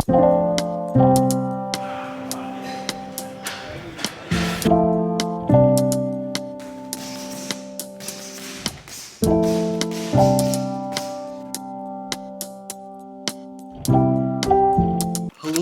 Hello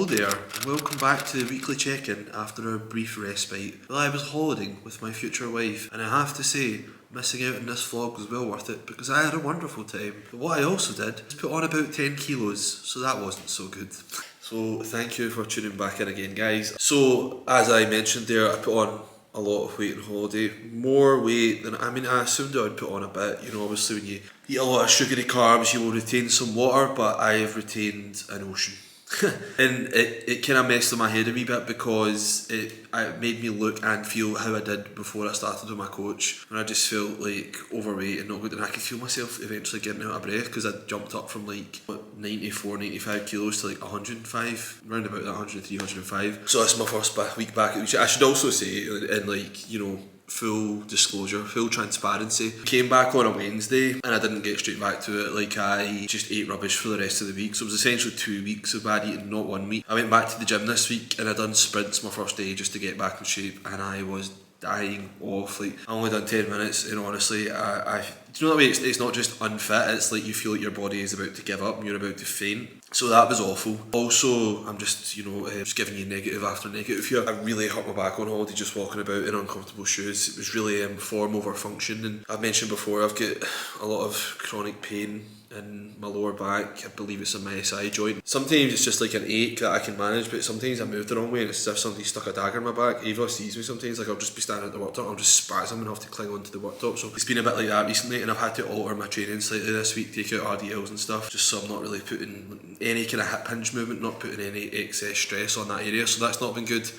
there, and welcome back to the weekly check-in after a brief respite. Well, I was holidaying with my future wife, and I have to say, missing out on this vlog was well worth it because I had a wonderful time. But what I also did was put on about 10 kilos, so that wasn't so good. So thank you for tuning back in again, guys. So as I mentioned there, I put on a lot of weight on holiday, more weight than, I assumed I would put on a bit. You know, obviously when you eat a lot of sugary carbs, you will retain some water, but I have retained an ocean. And it kind of messed with my head a wee bit because it made me look and feel how I did before I started with my coach, when I just felt like overweight and not good, and I could feel myself eventually getting out of breath because I jumped up from like 94, 95 kilos to like 105, round about that 103, 105. So that's my first week back, which I should also say, in like, you know, full disclosure, full transparency. Came back on a Wednesday and I didn't get straight back to it. Like, I just ate rubbish for the rest of the week. So it was essentially 2 weeks of bad eating, not 1 week. I went back to the gym this week and I done sprints my first day just to get back in shape, and I was dying off. Like, I only done 10 minutes and honestly, I do you know that way, it's not just unfit, it's like you feel like your body is about to give up and you're about to faint. So that was awful. Also, I'm just, you know, just giving you negative after negative here. I really hurt my back on holiday just walking about in uncomfortable shoes. It was really form over function, and I've mentioned before I've got a lot of chronic pain in my lower back. I believe it's in my SI joint. Sometimes it's just like an ache that I can manage, but sometimes I move the wrong way and it's as if somebody stuck a dagger in my back. Eva sees me sometimes, like I'll just be standing at the worktop, I'll just spasm and have to cling onto the worktop. So it's been a bit like that recently, and I've had to alter my training slightly this week, take out RDLs and stuff, just so I'm not really putting any kind of hip hinge movement, not putting any excess stress on that area, so that's not been good.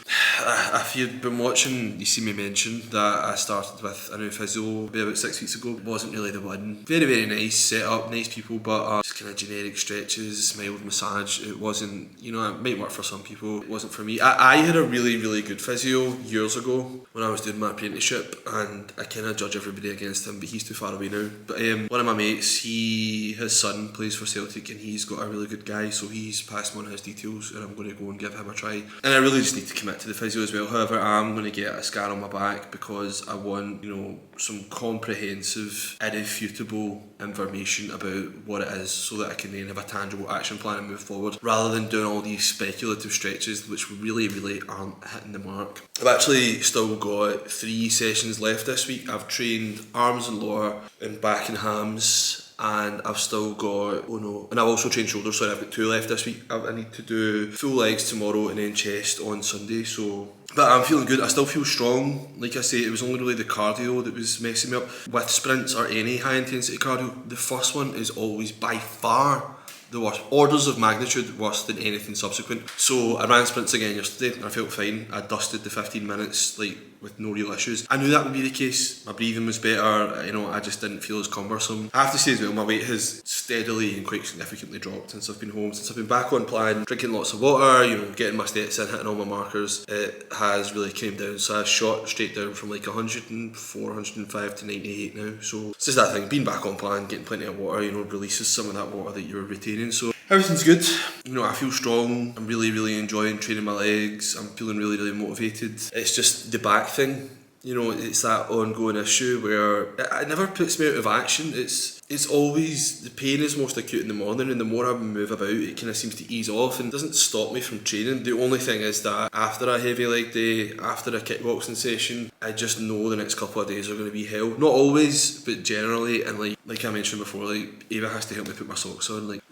If you've been watching, you see me mention that I started with a new physio maybe about 6 weeks ago. It wasn't really the one. Very, very nice setup, nice people, but just kind of generic stretches, mild massage. It wasn't, you know, it might work for some people, it wasn't for me. I had a really, really good physio years ago when I was doing my apprenticeship, and I kind of judge everybody against him, but he's too far away now. But one of my mates, his son plays for Celtic and he's got a really good guy, so he's passed me on his details and I'm going to go and give him a try. And I really just need to commit to the physio as well. However, I'm going to get a scan on my back because I want, you know, some comprehensive, irrefutable information about what it is, so that I can then have a tangible action plan and move forward, rather than doing all these speculative stretches which really, really aren't hitting the mark. I've actually still got 3 sessions left this week. I've trained arms and lower and back and hams, and I've still got, and I've also trained shoulders, so I've got 2 left this week. I need to do full legs tomorrow and then chest on Sunday, so. But I'm feeling good, I still feel strong. Like I say, it was only really the cardio that was messing me up. With sprints or any high intensity cardio, the first one is always by far the worst, orders of magnitude worse than anything subsequent. So I ran sprints again yesterday and I felt fine. I dusted the 15 minutes like with no real issues. I knew that would be the case. My breathing was better, you know, I just didn't feel as cumbersome. I have to say as well, my weight has steadily and quite significantly dropped since I've been home, since I've been back on plan, drinking lots of water, you know, getting my steps in, hitting all my markers. It has really came down, so I shot straight down from like 104, 105 to 98 now. So it's just that thing, being back on plan, getting plenty of water, you know, releases some of that water that you're retaining. So everything's good. You know, I feel strong. I'm really, really enjoying training my legs. I'm feeling really, really motivated. It's just the back thing. You know, it's that ongoing issue where it never puts me out of action. It's always, the pain is most acute in the morning, and the more I move about, it kind of seems to ease off and doesn't stop me from training. The only thing is that after a heavy leg day, after a kickboxing session, I just know the next couple of days are going to be hell. Not always, but generally. And like I mentioned before, like Ava has to help me put my socks on. Like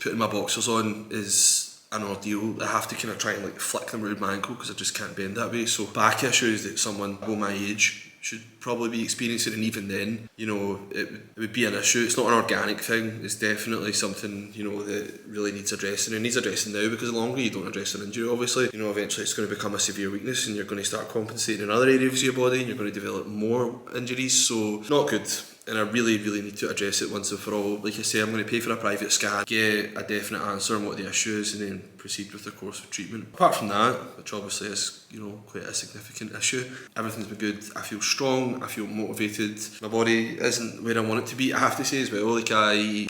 putting my boxers on is an ordeal. I have to kind of try and like flick them around my ankle because I just can't bend that way. So back issues that someone of my age should probably be experiencing, and even then, you know, it would be an issue. It's not an organic thing. It's definitely something, you know, that really needs addressing, and needs addressing now, because the longer you don't address an injury, obviously, you know, eventually it's going to become a severe weakness and you're going to start compensating in other areas of your body and you're going to develop more injuries. So not good. and I really need to address it once and for all. Like I say, I'm going to pay for a private scan, get a definite answer on what the issue is, and then proceed with the course of treatment. Apart from that, which obviously is, you know, quite a significant issue, everything's been good. I feel strong, I feel motivated. My body isn't where I want it to be. I have to say as well, like I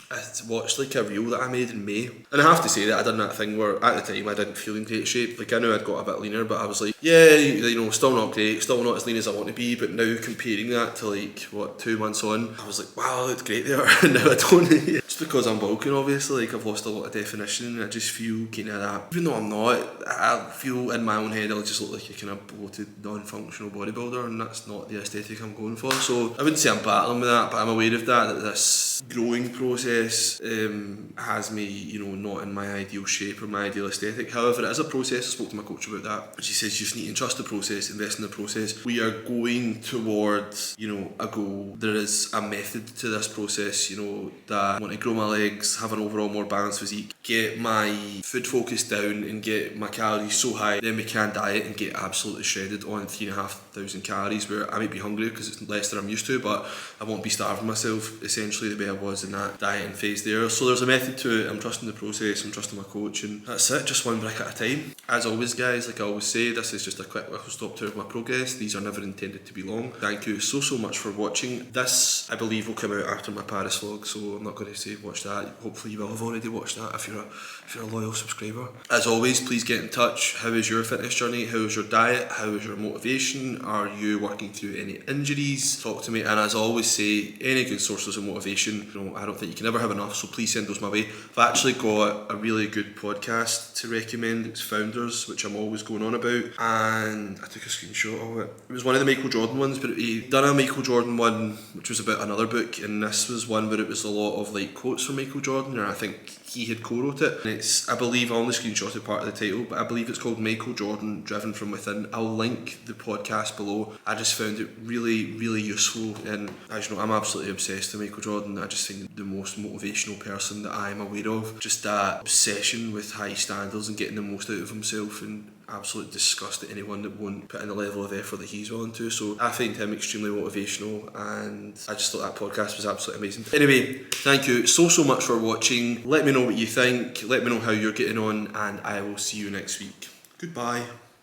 watched like a reel that I made in May, and I have to say that I done that thing where at the time I didn't feel in great shape. Like I knew I'd got a bit leaner, but I was like, yeah, you know, still not great, still not as lean as I want to be. But now comparing that to like, what, 2 months on, I was like, wow, I looked great there. And now I don't. Just because I'm bulking, obviously, like I've lost a lot of definition, and I just feel kind of that. Even though I'm not, I feel in my own head I just look like a kind of bloated, non-functional bodybuilder, and that's not the aesthetic I'm going for. So I wouldn't say I'm battling with that, but I'm aware of that this growing process has me, you know, not in my ideal shape or my ideal aesthetic. However, it is a process. I spoke to my coach about that. She says you just need to trust the process, invest in the process. We are going towards, you know, a goal. There is a method to this process, you know, that I want to grow my legs, have an overall more balanced physique, get my food focus down and get my calories so high, then we can diet and get absolutely shredded on 3,500 calories, where I might be hungry because it's less than I'm used to, but I won't be starving myself essentially the way I was in that dieting phase there. So there's a method to it. I'm trusting the process, I'm trusting my coach, and that's it, just one brick at a time. As always guys, like I always say, this is just a quick whistle stop tour of my progress. These are never intended to be long. Thank you so much for watching. This, I believe, will come out after my Paris vlog, so I'm not going to say watch that. Hopefully you will have already watched that if you're a loyal subscriber. As always, please get in touch. How is your fitness journey? How is your diet? How is your motivation? Are you working through any injuries? Talk to me. And as I always say, any good sources of motivation, you know, I don't think you can ever have enough, so please send those my way. I've actually got a really good podcast to recommend. It's Founders, which I'm always going on about, and I took a screenshot of it. It was one of the Michael Jordan ones, but he done a Michael Jordan one which was about another book, and this was one where it was a lot of like quotes from Michael Jordan, and I think he had co-wrote it, and it's, I believe, I only screenshotted part of the title, but I believe it's called Michael Jordan Driven From Within. I'll link the podcast below. I just found it really useful, and as you know, I'm absolutely obsessed with Michael Jordan. I just think the most motivational person that I'm aware of. Just that obsession with high standards and getting the most out of himself, and absolute disgust at anyone that won't put in the level of effort that he's willing to. So I find him extremely motivational, and I just thought that podcast was absolutely amazing. Anyway, thank you so much for watching. Let me know what you think, let me know how you're getting on, and I will see you next week. Goodbye.